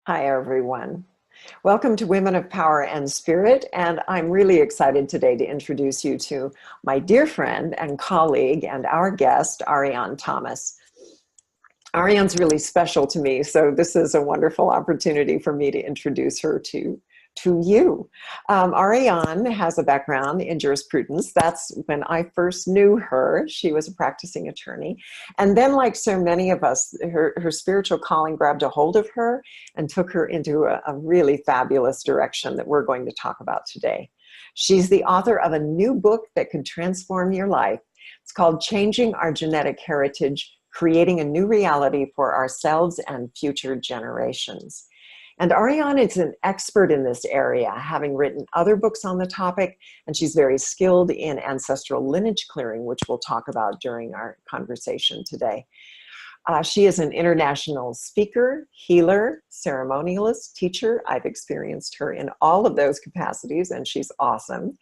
Hi, everyone. Welcome to Women of Power and Spirit, and I'm really excited today to introduce you to my dear friend and colleague and our guest, Ariann Thomas. Ariann's really special to me, so this is a wonderful opportunity for me to introduce her to you. Ariann has a background in jurisprudence. That's when I first knew her. She was a practicing attorney. And then, like so many of us, her spiritual calling grabbed a hold of her and took her into a really fabulous direction that we're going to talk about today. She's the author of a new book that could transform your life. It's called Changing Our Genetic Heritage, Creating a New Reality for Ourselves and Future Generations. And Ariann is an expert in this area, having written other books on the topic, and she's very skilled in ancestral lineage clearing, which we'll talk about during our conversation today. She is an international speaker, healer, ceremonialist, teacher. I've experienced her in all of those capacities, and she's awesome.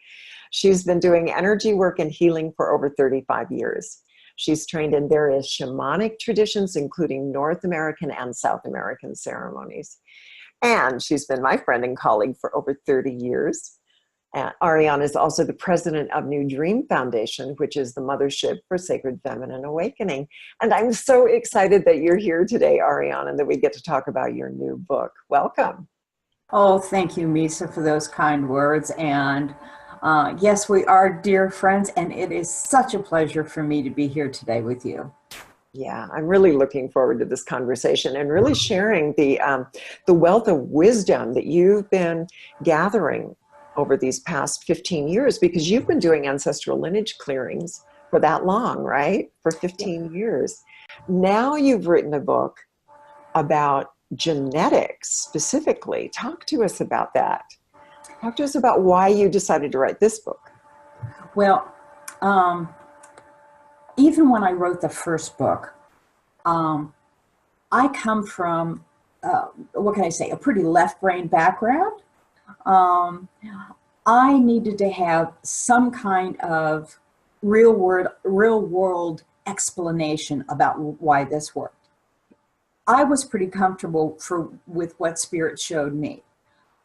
She's been doing energy work and healing for over 35 years. She's trained in various shamanic traditions, including North American and South American ceremonies. And she's been my friend and colleague for over 30 years. Ariann is also the president of New Dream Foundation, which is the mothership for Sacred Feminine Awakening. And I'm so excited that you're here today, Ariann, and that we get to talk about your new book. Welcome. Oh, thank you, Misa, for those kind words. And yes, we are dear friends, and it is such a pleasure for me to be here today with you. Yeah, I'm really looking forward to this conversation and really sharing the wealth of wisdom that you've been gathering over these past 15 years, because you've been doing ancestral lineage clearings for that long, right? For 15 years. Now you've written a book about genetics specifically. Talk to us about that. Talk to us about why you decided to write this book. Well, even when I wrote the first book, I come from, what can I say, a pretty left-brain background. I needed to have some kind of real world explanation about why this worked. I was pretty comfortable with what Spirit showed me.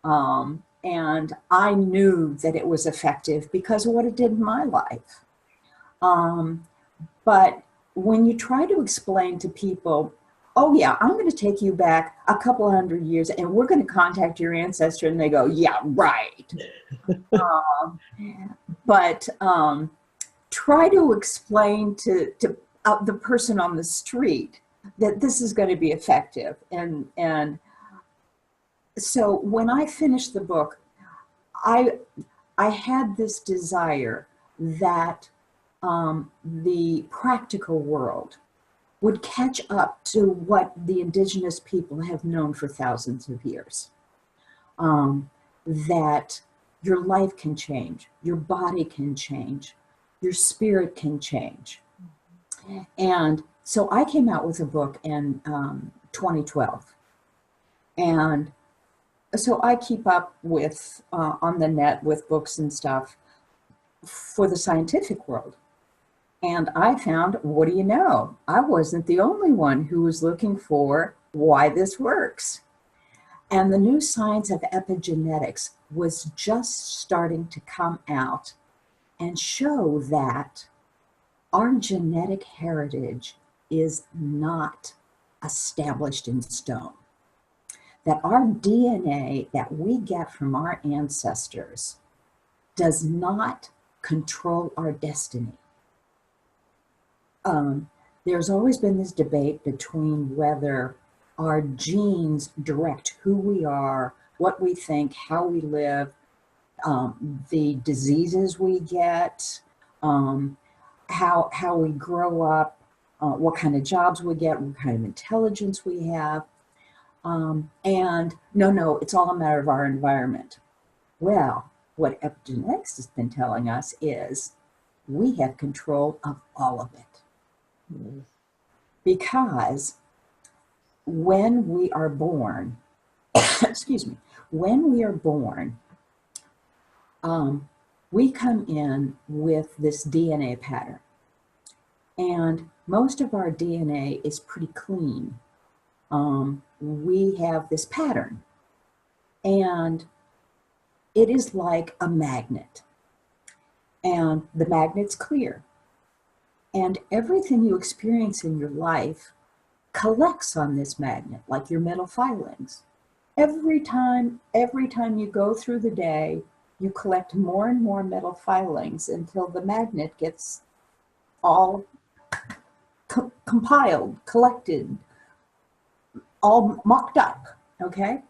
And I knew that it was effective because of what it did in my life. But when you try to explain to people, oh yeah, I'm going to take you back a couple hundred years and we're going to contact your ancestor, and they go, yeah, right. But try to explain to the person on the street that this is going to be effective. And so when I finished the book, I had this desire that the practical world would catch up to what the indigenous people have known for thousands of years. That your life can change, your body can change, your spirit can change. And so I came out with a book in 2012. And so I keep up with, on the net with books and stuff for the scientific world. And I found, what do you know? I wasn't the only one who was looking for why this works. And the new science of epigenetics was just starting to come out and show that our genetic heritage is not established in stone. That our DNA that we get from our ancestors does not control our destiny. There's always been this debate between whether our genes direct who we are, what we think, how we live, the diseases we get, how we grow up, what kind of jobs we get, what kind of intelligence we have. And no, it's all a matter of our environment. Well, what epigenetics has been telling us is we have control of all of it. Because when we are born, excuse me, when we are born, we come in with this DNA pattern. And most of our DNA is pretty clean. we have this pattern, and it is like a magnet, and the magnet's clear, and everything you experience in your life collects on this magnet, like your metal filings. Every time you go through the day, you collect more and more metal filings until the magnet gets all compiled, collected, all mucked up, okay?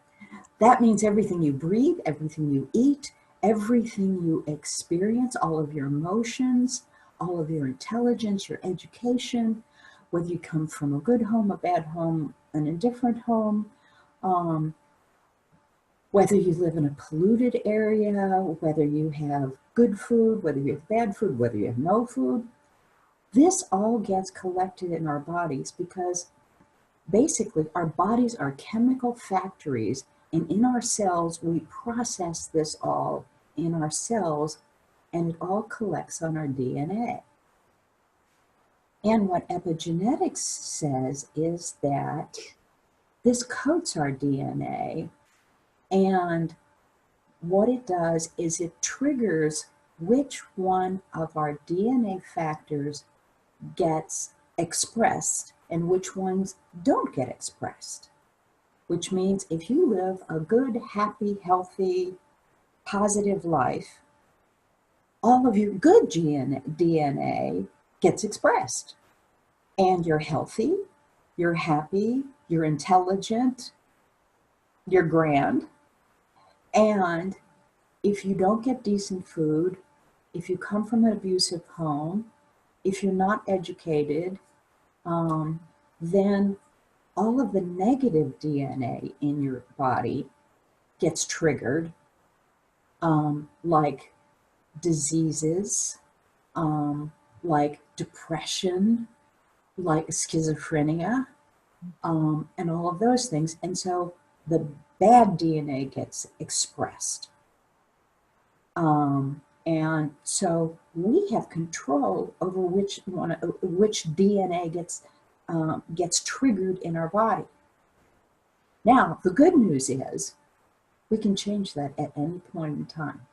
That means everything you breathe, everything you eat, everything you experience, all of your emotions, all of your intelligence, your education, whether you come from a good home, a bad home, an indifferent home, whether you live in a polluted area, whether you have good food, whether you have bad food, whether you have no food, this all gets collected in our bodies because basically our bodies are chemical factories, and in our cells we process this all in our cells, and it all collects on our DNA. And what epigenetics says is that this coats our DNA, and what it does is it triggers which one of our DNA factors gets expressed and which ones don't get expressed. Which means if you live a good, happy, healthy, positive life, all of your good DNA gets expressed. And you're healthy, you're happy, you're intelligent, you're grand. And if you don't get decent food, if you come from an abusive home, if you're not educated, then all of the negative DNA in your body gets triggered, like diseases, like depression, like schizophrenia, and all of those things. And so the bad DNA gets expressed. And so we have control over which DNA gets triggered in our body. Now, the good news is we can change that at any point in time.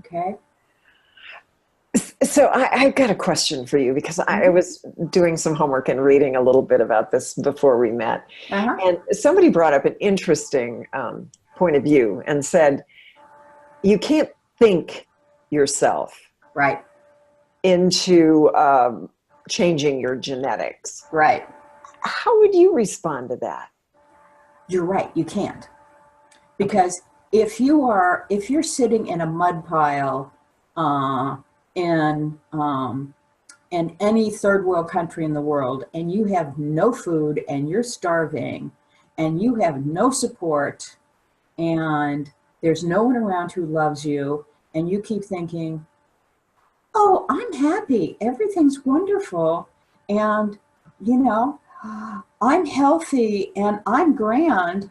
Okay? So I've got a question for you because I was doing some homework and reading a little bit about this before we met. And somebody brought up an interesting point of view and said, you can't think yourself Right. into changing your genetics. Right. How would you respond to that? You're right, you can't. Because if you're sitting in a mud pile in any third world country in the world, and you have no food and you're starving and you have no support and there's no one around who loves you, and you keep thinking, oh, I'm happy, everything's wonderful, and I'm healthy and I'm grand,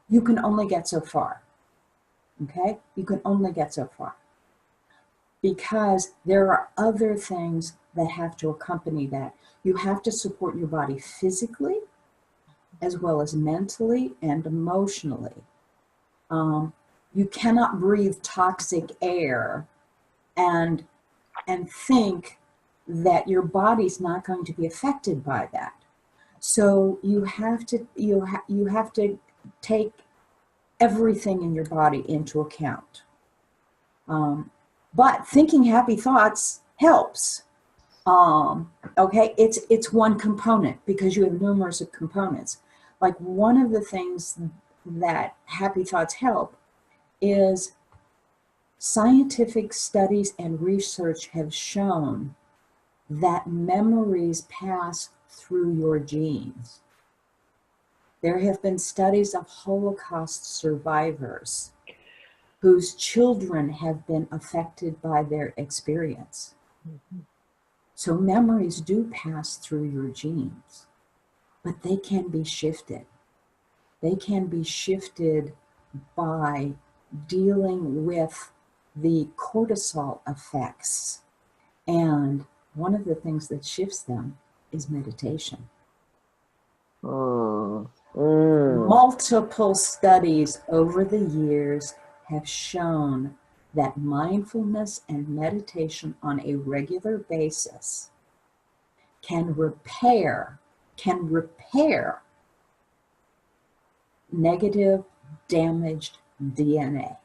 you can only get so far. Okay? You can only get so far. Because there are other things that have to accompany that. You have to support your body physically, as well as mentally and emotionally. You cannot breathe toxic air and think that your body's not going to be affected by that. So you have to take everything in your body into account. But thinking happy thoughts helps. Okay, it's one component because you have numerous components. Like one of the things that happy thoughts help is scientific studies and research have shown that memories pass through your genes. There have been studies of Holocaust survivors whose children have been affected by their experience. So memories do pass through your genes, but they can be shifted. They can be shifted by dealing with the cortisol effects. And one of the things that shifts them is meditation. Mm. Mm. Multiple studies over the years have shown that mindfulness and meditation on a regular basis can repair negative, damaged DNA.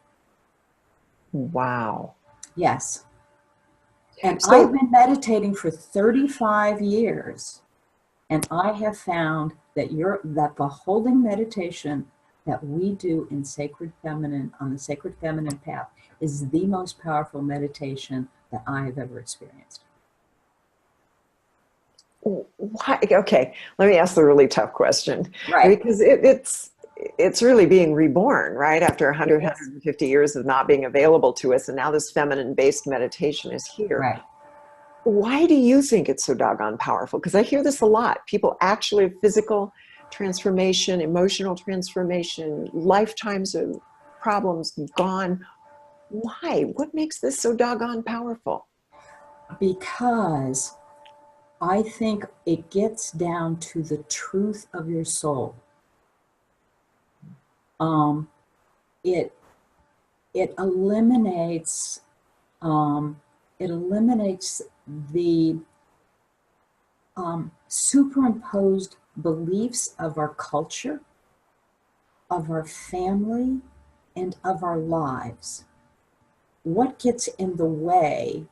Wow. Yes. And So, I've been meditating for 35 years, and I have found that the holding meditation that we do in Sacred Feminine, on the Sacred Feminine path, is the most powerful meditation that I have ever experienced. why? Okay, let me ask the really tough question. Right. Because it's really being reborn, right? After 100, 150 years of not being available to us, and now this feminine-based meditation is here. Right. Why do you think it's so doggone powerful? Because I hear this a lot. People actually have physical transformation, emotional transformation, lifetimes of problems gone. Why? What makes this so doggone powerful? Because I think it gets down to the truth of your soul. It eliminates the superimposed beliefs of our culture, of our family, and of our lives. What gets in the way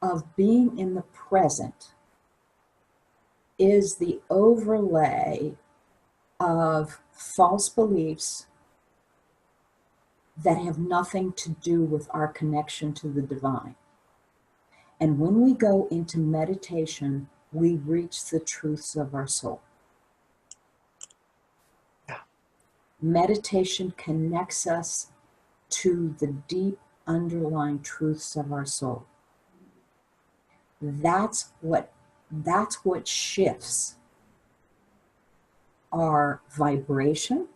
of being in the present is the overlay of false beliefs that have nothing to do with our connection to the divine. And when we go into meditation, we reach the truths of our soul. Yeah. Meditation connects us to the deep underlying truths of our soul. That's what shifts our vibration.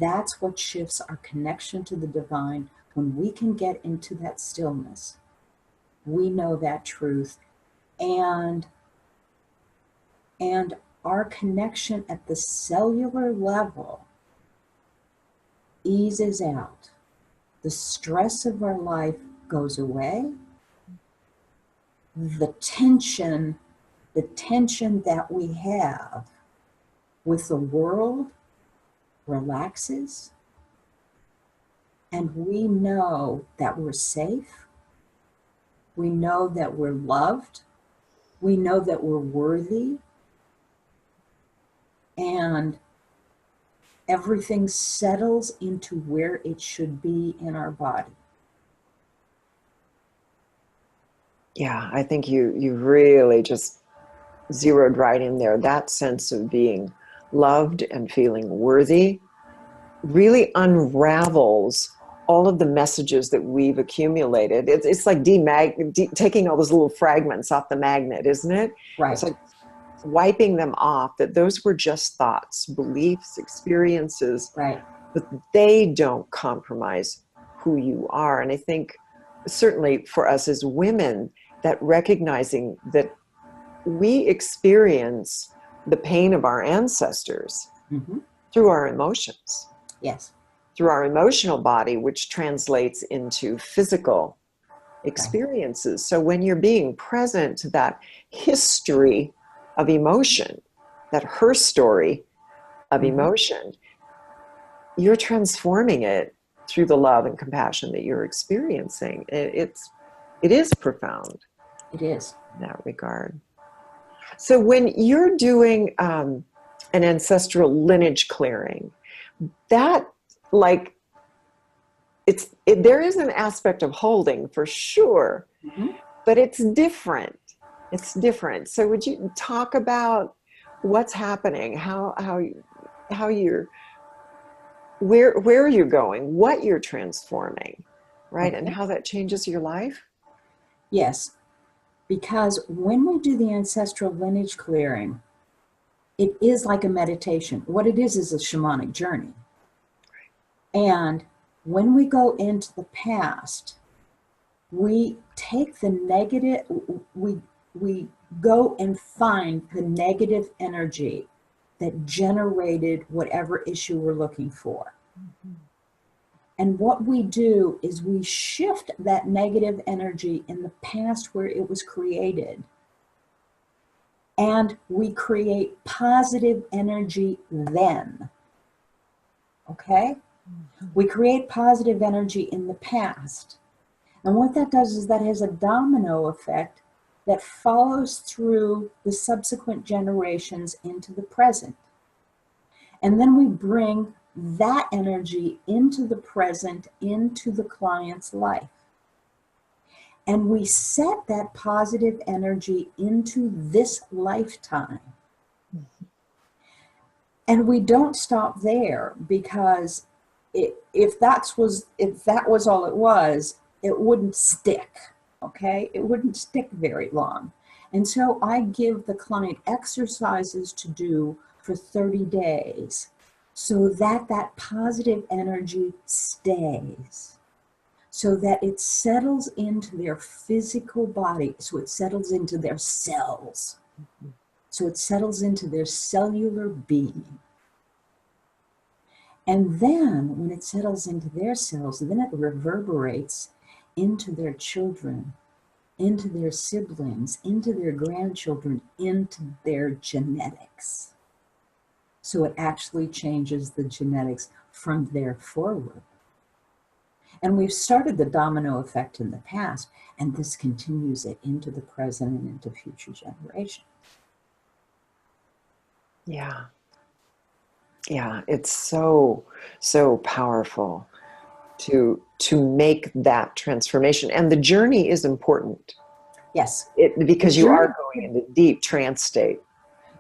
That's what shifts our connection to the divine. When we can get into that stillness, we know that truth, and our connection at the cellular level eases out. The stress of our life goes away. The tension that we have with the world relaxes, and we know that we're safe. We know that we're loved. We know that we're worthy. And everything settles into where it should be in our body. Yeah, I think you really just zeroed right in there. That sense of being loved and feeling worthy really unravels all of the messages that we've accumulated. It's like taking all those little fragments off the magnet, isn't it? Right. It's like wiping them off, that those were just thoughts, beliefs, experiences, Right. but they don't compromise who you are. And I think certainly for us as women, that recognizing that we experience the pain of our ancestors through our emotions. Yes. Through our emotional body, which translates into physical experiences. Right. So when you're being present to that history of emotion, that her story of emotion, you're transforming it through the love and compassion that you're experiencing. It is profound. It is. In that regard. So when you're doing an ancestral lineage clearing, that there is an aspect of holding for sure, but it's different. It's different. So would you talk about what's happening, how you're, where you're going, what you're transforming, right? And how that changes your life? Yes, because when we do the ancestral lineage clearing, it is like a meditation. What it is a shamanic journey. And when we go into the past, we take the negative, we go and find the negative energy that generated whatever issue we're looking for. And what we do is we shift that negative energy in the past where it was created, and we create positive energy then. Okay? We create positive energy in the past. And what that does is that has a domino effect that follows through the subsequent generations into the present. And then we bring that energy into the present, into the client's life. And we set that positive energy into this lifetime. And we don't stop there, because if that was all it was, it wouldn't stick, okay? It wouldn't stick very long. And so I give the client exercises to do for 30 days so that that positive energy stays, so that it settles into their physical body, so it settles into their cells, so it settles into their cellular being. And then when it settles into their cells, then it reverberates into their children, into their siblings, into their grandchildren, into their genetics. So it actually changes the genetics from there forward. And we've started the domino effect in the past, and this continues it into the present and into future generations. Yeah. Yeah, it's so, so powerful to make that transformation. And the journey is important. Yes. Because you are going into deep trance state.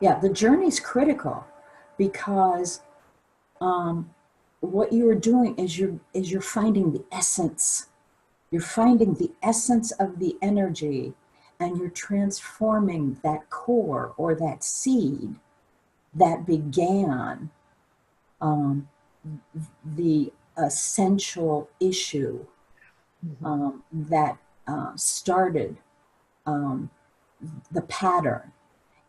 Yeah, the journey's critical, because what you are doing is you're finding the essence. You're finding the essence of the energy, and you're transforming that core or that seed that began the essential issue that started the pattern.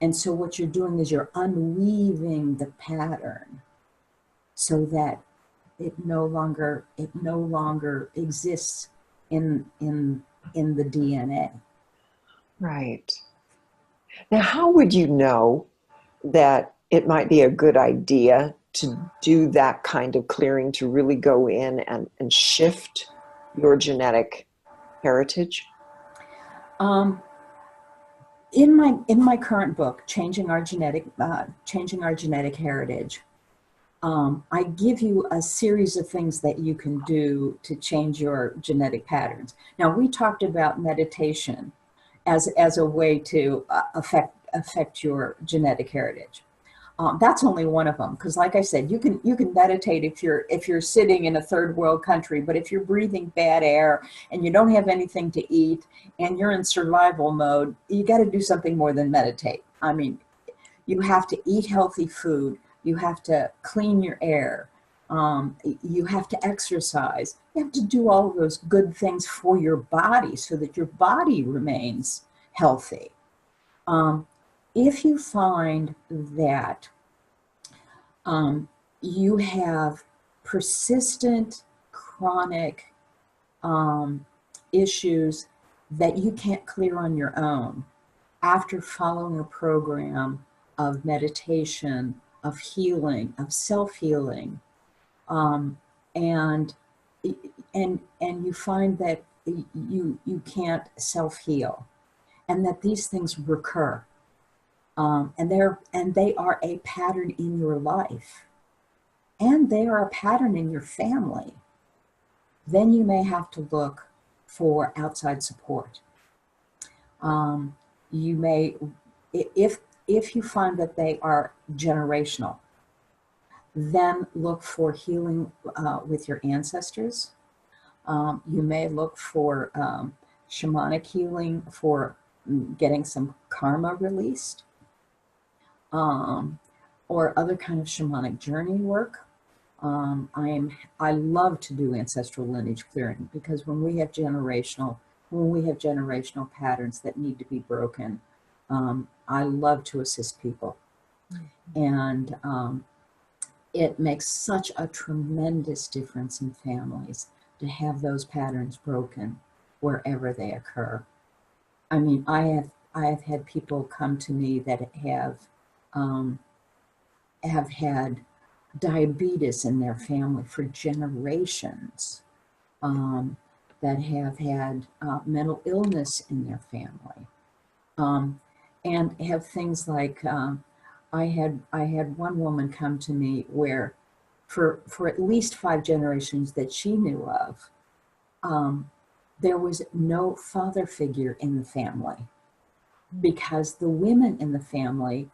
And so what you're doing is you're unweaving the pattern so that it no longer exists in the DNA. Right. Now, how would you know that it might be a good idea to do that kind of clearing, to really go in and shift your genetic heritage? In my current book, Changing Our Genetic Heritage, I give you a series of things that you can do to change your genetic patterns. Now, we talked about meditation as a way to affect your genetic heritage. That's only one of them, because like I said, you can meditate if you're sitting in a third world country, but if you're breathing bad air and you don't have anything to eat and you're in survival mode, you got to do something more than meditate. I mean, you have to eat healthy food, you have to clean your air, you have to exercise, you have to do all of those good things for your body so that your body remains healthy. If you find that you have persistent, chronic issues that you can't clear on your own after following a program of meditation, of healing, of self-healing, and you find that you can't self-heal, and that these things recur. And they are a pattern in your life, and they are a pattern in your family, then you may have to look for outside support. You may, if you find that they are generational, then look for healing with your ancestors. You may look for shamanic healing for getting some karma released. Or other kind of shamanic journey work. I love to do ancestral lineage clearing, because when we have generational patterns that need to be broken, I love to assist people. And it makes such a tremendous difference in families to have those patterns broken wherever they occur. I mean, I have had people come to me that have had diabetes in their family for generations, that have had mental illness in their family, and have things like I had one woman come to me where for at least 5 generations that she knew of, there was no father figure in the family, because the women in the family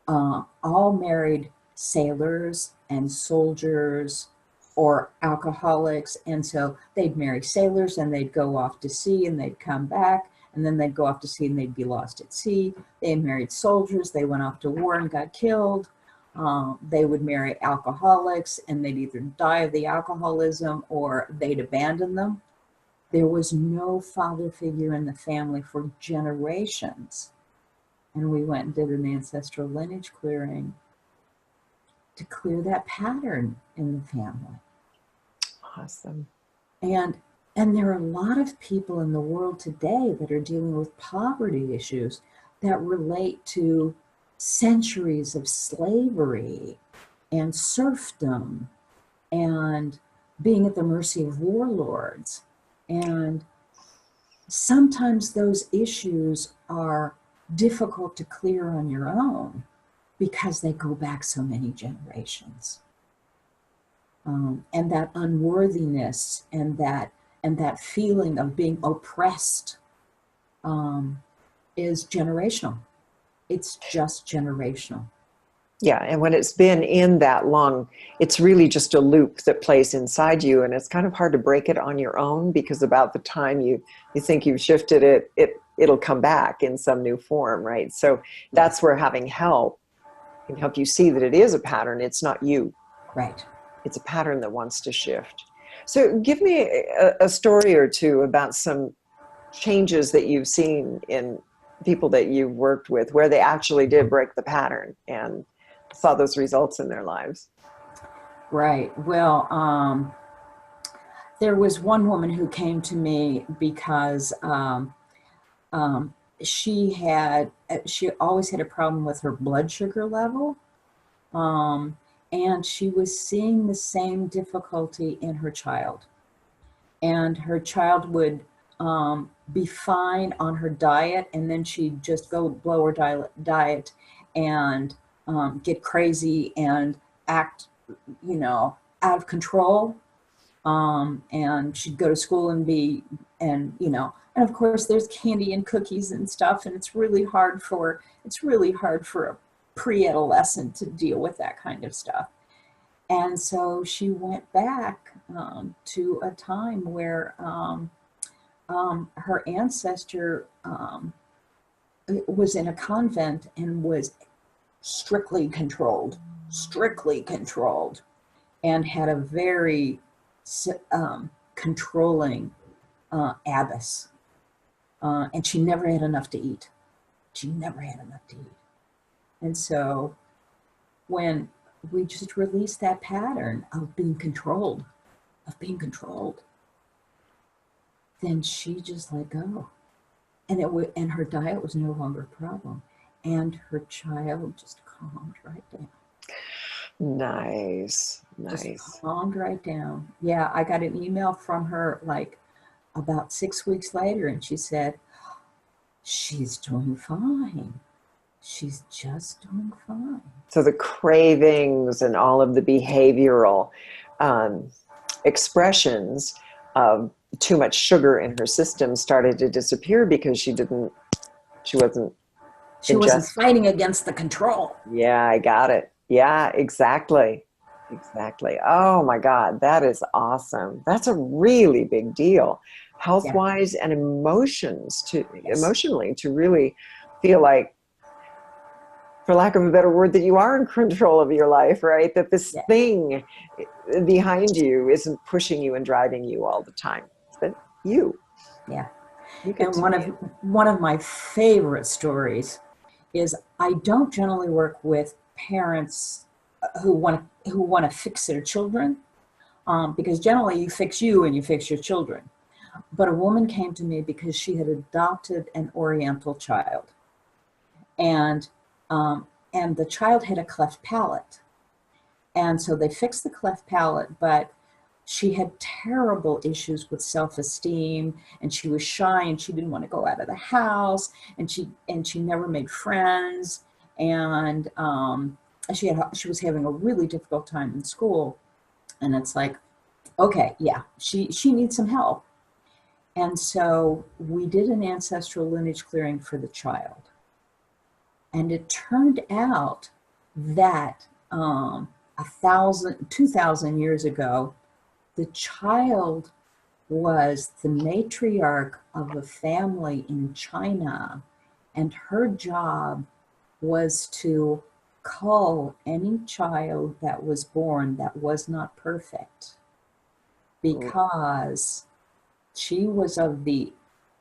all married sailors and soldiers or alcoholics. And so they'd marry sailors and they'd go off to sea and they'd come back, and then they'd go off to sea and they'd be lost at sea. They married soldiers, they went off to war and got killed. They would marry alcoholics and they'd either die of the alcoholism or they'd abandon them. There was no father figure in the family for generations. And we went and did an ancestral lineage clearing to clear that pattern in the family. Awesome. And there are a lot of people in the world today that are dealing with poverty issues that relate to centuries of slavery and serfdom and being at the mercy of warlords. And sometimes those issues are difficult to clear on your own because they go back so many generations. And that unworthiness and that feeling of being oppressed is generational. It's just generational. Yeah, and when it's been in that long, it's really just a loop that plays inside you, and it's kind of hard to break it on your own, because about the time you think you've shifted it, it'll come back in some new form, right? So that's where having help can help you see that it is a pattern. It's not you. Right. It's a pattern that wants to shift. So give me a story or two about some changes that you've seen in people that you've worked with where they actually did break the pattern and saw those results in their lives. Right. Well, there was one woman who came to me because she always had a problem with her blood sugar level. And she was seeing the same difficulty in her child. And her child would be fine on her diet, and then she'd just go blow her diet and get crazy and act, out of control. And she'd go to school and of course there's candy and cookies and stuff, and it's really hard for a pre-adolescent to deal with that kind of stuff. And so she went back to a time where her ancestor was in a convent and was strictly controlled, and had a very controlling abbess. And she never had enough to eat. And so when we just released that pattern of being controlled, then she just let go. And her diet was no longer a problem. And her child just calmed right down. Nice. Just calmed right down. Yeah, I got an email from her like about 6 weeks later, and she said, she's doing fine. She's just doing fine. So the cravings and all of the behavioral expressions of too much sugar in her system started to disappear because she wasn't fighting against the control. Yeah, I got it. Yeah, exactly. Oh my God, that is awesome. That's a really big deal, health-wise and emotionally, to really feel like, for lack of a better word, that you are in control of your life, right? That this thing behind you isn't pushing you and driving you all the time, but you. Yeah. And one of my favorite stories is I don't generally work with parents who want to fix their children, because generally you fix you and you fix your children. But a woman came to me because she had adopted an Oriental child, and the child had a cleft palate, and so they fixed the cleft palate, but she had terrible issues with self-esteem, and she was shy, and she didn't want to go out of the house, and she never made friends, and she was having a really difficult time in school. And it's like, okay, yeah, she needs some help. And so we did an ancestral lineage clearing for the child. And it turned out that 2,000 years ago, the child was the matriarch of a family in China, and her job was to cull any child that was born that was not perfect, because she was of the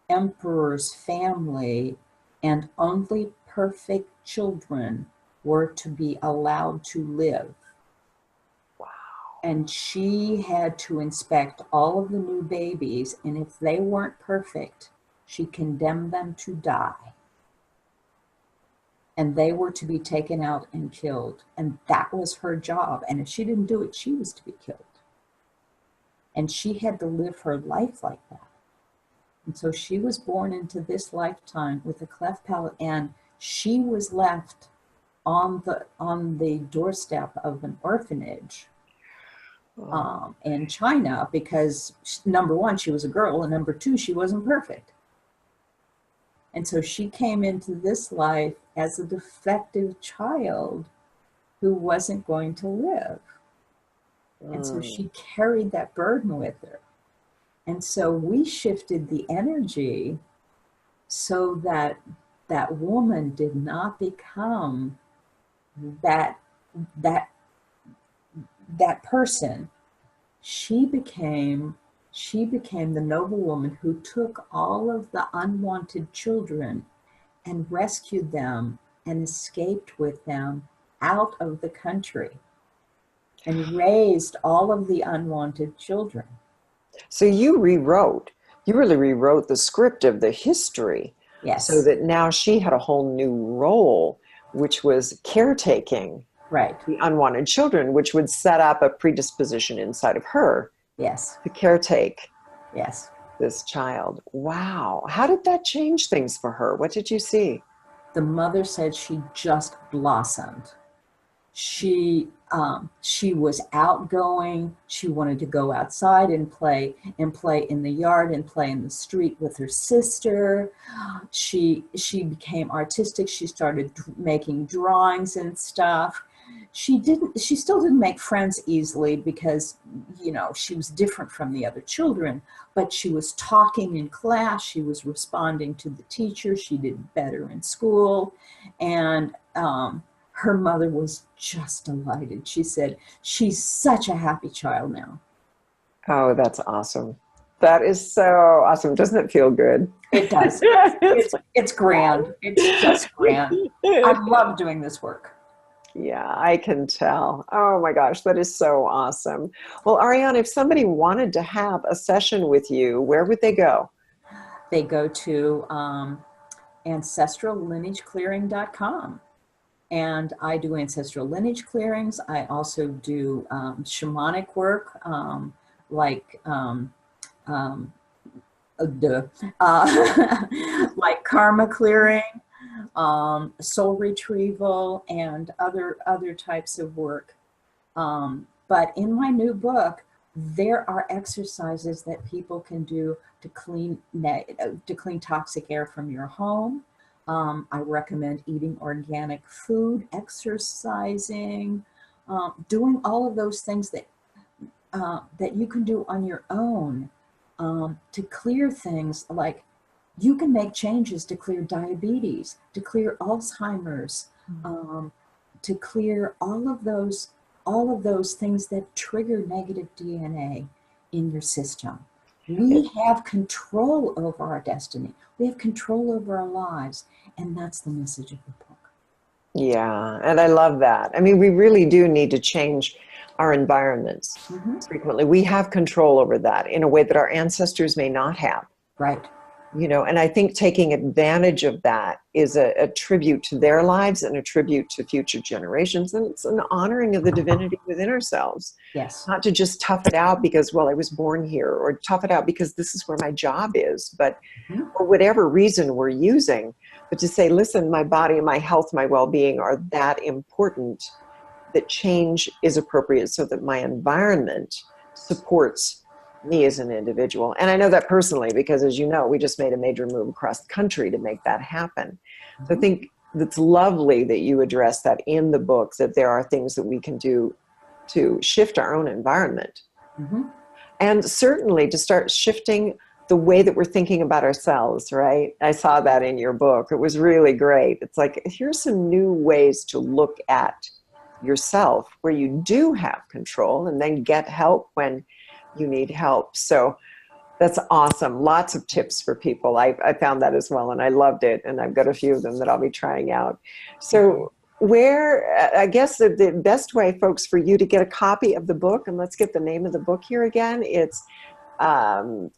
emperor's family, and only perfect children were to be allowed to live. And she had to inspect all of the new babies, and if they weren't perfect, she condemned them to die. And they were to be taken out and killed. And that was her job. And if she didn't do it, she was to be killed. And she had to live her life like that. And so she was born into this lifetime with a cleft palate, and she was left on the doorstep of an orphanage in China, because number one, she was a girl, and number two, she wasn't perfect. And so she came into this life as a defective child who wasn't going to live. And so she carried that burden with her. And so we shifted the energy so that that woman did not become that person. She became the noble woman who took all of the unwanted children and rescued them and escaped with them out of the country and raised all of the unwanted children. So you really rewrote the script of the history. Yes. So that now she had a whole new role, which was caretaking the unwanted children, which would set up a predisposition inside of her. Yes. To caretake. Yes. This child. Wow. How did that change things for her? What did you see? The mother said she just blossomed. She was outgoing. She wanted to go outside and play in the yard and play in the street with her sister. She became artistic. She started making drawings and stuff. She still didn't make friends easily because, she was different from the other children, but she was talking in class. She was responding to the teacher. She did better in school. And her mother was just delighted. She said, she's such a happy child now. Oh, that's awesome. That is so awesome. Doesn't it feel good? It does. It's grand. It's just grand. I love doing this work. Yeah, I can tell. Oh my gosh, that is so awesome. Well, Ariann, if somebody wanted to have a session with you, where would they go? They go to ancestrallineageclearing.com. And I do ancestral lineage clearings. I also do shamanic work, like like karma clearing, soul retrieval, and other types of work. But in my new book, there are exercises that people can do to clean toxic air from your home. I recommend eating organic food, exercising, doing all of those things that you can do on your own to clear things. Like, you can make changes to clear diabetes, to clear Alzheimer's, to clear all of those things that trigger negative DNA in your system. We have control over our destiny. We have control over our lives. And that's the message of the book. Yeah, and I love that. I mean, we really do need to change our environments Hmm. frequently. We have control over that in a way that our ancestors may not have. Right. And I think taking advantage of that is a tribute to their lives and a tribute to future generations. And it's an honoring of the divinity within ourselves, Yes. not to just tough it out because, well, I was born here, or tough it out because this is where my job is, but Mhm. for whatever reason we're using, but to say, listen, my body, my health, my well-being are that important that change is appropriate so that my environment supports me as an individual. And I know that personally because, as you know, we just made a major move across the country to make that happen. So I Mhm. think it's lovely that you address that in the book, that there are things that we can do to shift our own environment. Mhm. And certainly to start shifting the way that we're thinking about ourselves, right? I saw that in your book. It was really great. It's like, here's some new ways to look at yourself where you do have control, and then get help when you need help. So that's awesome. Lots of tips for people. I found that as well, and I loved it. And I've got a few of them that I'll be trying out. So I guess the best way, folks, for you to get a copy of the book, and let's get the name of the book here again, it's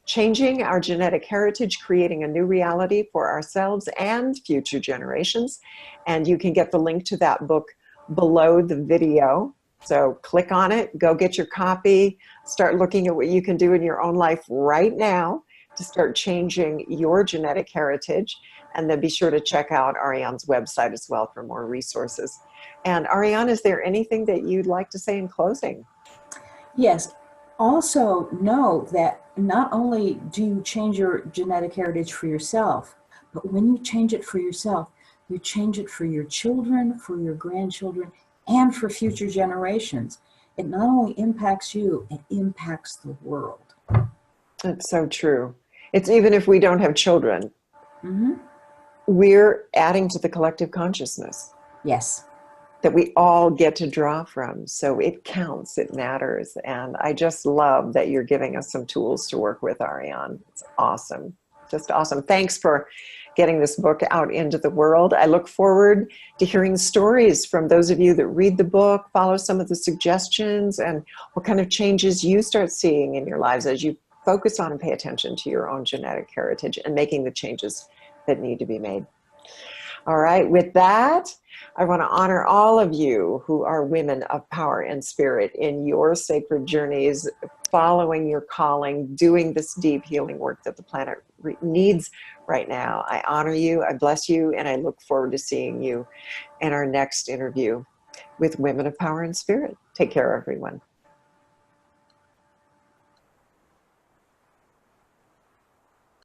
Changing Our Genetic Heritage, Creating a New Reality for Ourselves and Future Generations. And you can get the link to that book below the video. So click on it, go get your copy, start looking at what you can do in your own life right now to start changing your genetic heritage. And then be sure to check out Ariann's website as well for more resources. And Ariann, is there anything that you'd like to say in closing? Yes. Also, know that not only do you change your genetic heritage for yourself, but when you change it for yourself, you change it for your children, for your grandchildren, and for future generations. It not only impacts you, it impacts the world. It's so true. It's even if we don't have children, Hmm. we're adding to the collective consciousness Yes. that we all get to draw from. So it counts, it matters. And I just love that you're giving us some tools to work with, Ariann. It's awesome. Just awesome. Thanks for getting this book out into the world. I look forward to hearing stories from those of you that read the book, follow some of the suggestions, and what kind of changes you start seeing in your lives as you focus on and pay attention to your own genetic heritage and making the changes that need to be made. All right, with that, I want to honor all of you who are women of power and spirit in your sacred journeys, following your calling, doing this deep healing work that the planet needs right now. I honor you, I bless you, and I look forward to seeing you in our next interview with Women of Power and Spirit. Take care, everyone.